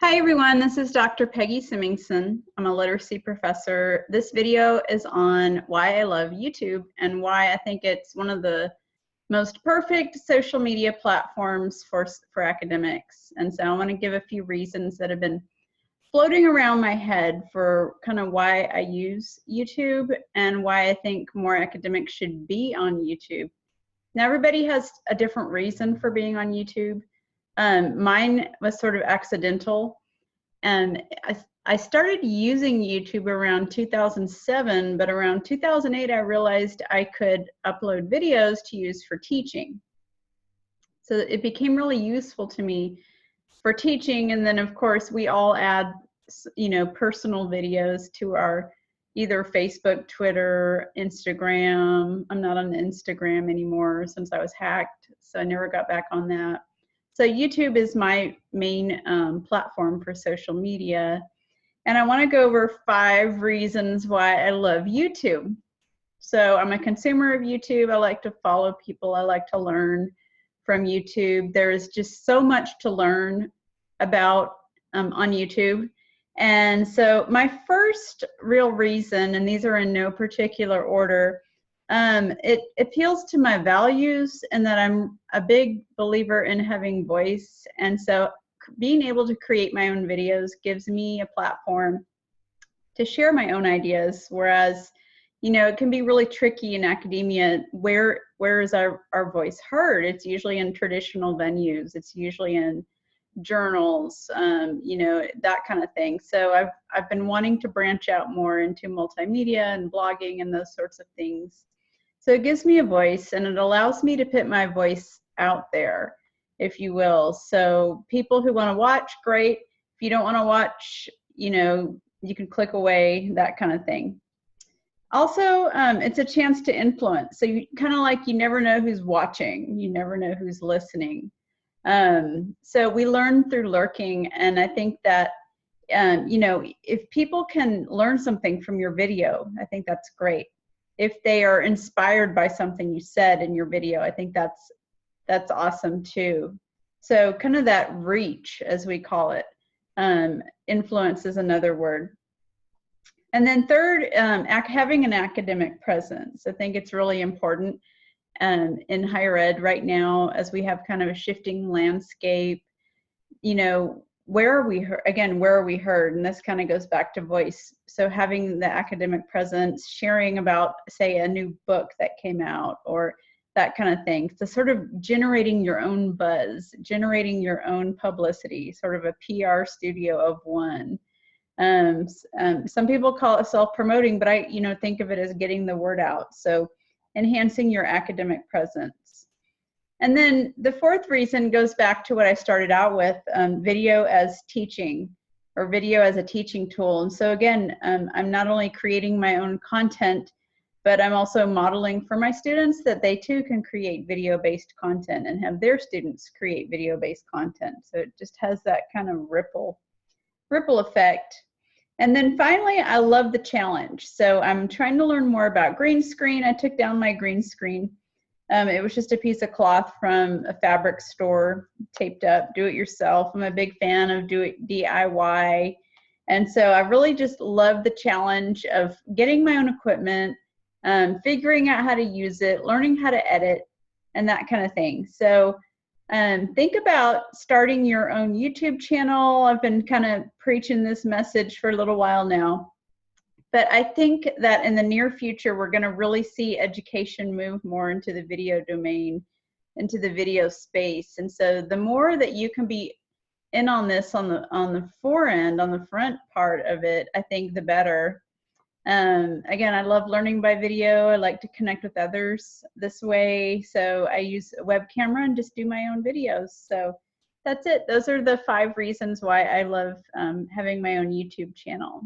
Hi everyone, this is Dr. Peggy Symingson. I'm a literacy professor. This video is on why I love YouTube and why I think it's one of the most perfect social media platforms for academics. And so I want to give a few reasons that have been floating around my head for kind of why I use YouTube and why I think more academics should be on YouTube. Now everybody has a different reason for being on YouTube. Mine was sort of accidental. And I started using YouTube around 2007, but around 2008, I realized I could upload videos to use for teaching. So it became really useful to me for teaching. And then of course, we all add, personal videos to our either Facebook, Twitter, Instagram. I'm not on Instagram anymore since I was hacked, so I never got back on that. So YouTube is my main platform for social media. And I want to go over 5 reasons why I love YouTube. So I'm a consumer of YouTube. I like to follow people. I like to learn from YouTube. There is just so much to learn about on YouTube. And so my first real reason, and these are in no particular order, it appeals to my values and that I'm a big believer in having voice. And so being able to create my own videos gives me a platform to share my own ideas. Whereas, it can be really tricky in academia. Where is our voice heard? It's usually in traditional venues. It's usually in journals, that kind of thing. So I've been wanting to branch out more into multimedia and blogging and those sorts of things. So it gives me a voice and it allows me to put my voice out there, if you will. So people who want to watch, great. If you don't want to watch, you can click away, that kind of thing. Also, it's a chance to influence. So you kind of like, you never know who's watching. You never know who's listening. So we learn through lurking. And I think that, if people can learn something from your video, I think that's great. If they are inspired by something you said in your video, I think that's awesome too. So kind of that reach, as we call it, influence is another word. And then third, having an academic presence. I think it's really important in higher ed right now, as we have kind of a shifting landscape. Where are we heard? Again, where are we heard? And this kind of goes back to voice. So having the academic presence, sharing about, say, a new book that came out or that kind of thing. So sort of generating your own buzz, generating your own publicity, sort of a PR studio of one. Some people call it self-promoting, but I, think of it as getting the word out. So enhancing your academic presence. And then the fourth reason goes back to what I started out with, video as teaching, or video as a teaching tool. And so again, I'm not only creating my own content, but I'm also modeling for my students that they too can create video-based content and have their students create video-based content. So it just has that kind of ripple effect. And then finally, I love the challenge. So I'm trying to learn more about green screen. I took down my green screen. It was just a piece of cloth from a fabric store, taped up, do it yourself. I'm a big fan of DIY. And so I really just love the challenge of getting my own equipment, figuring out how to use it, learning how to edit, and that kind of thing. So think about starting your own YouTube channel. I've been kind of preaching this message for a little while now. But I think that in the near future, we're going to really see education move more into the video domain, into the video space. And so the more that you can be in on this on the forend, on the front part of it, I think the better. Again, I love learning by video. I like to connect with others this way. So I use a web camera and just do my own videos. So that's it. Those are the 5 reasons why I love having my own YouTube channel.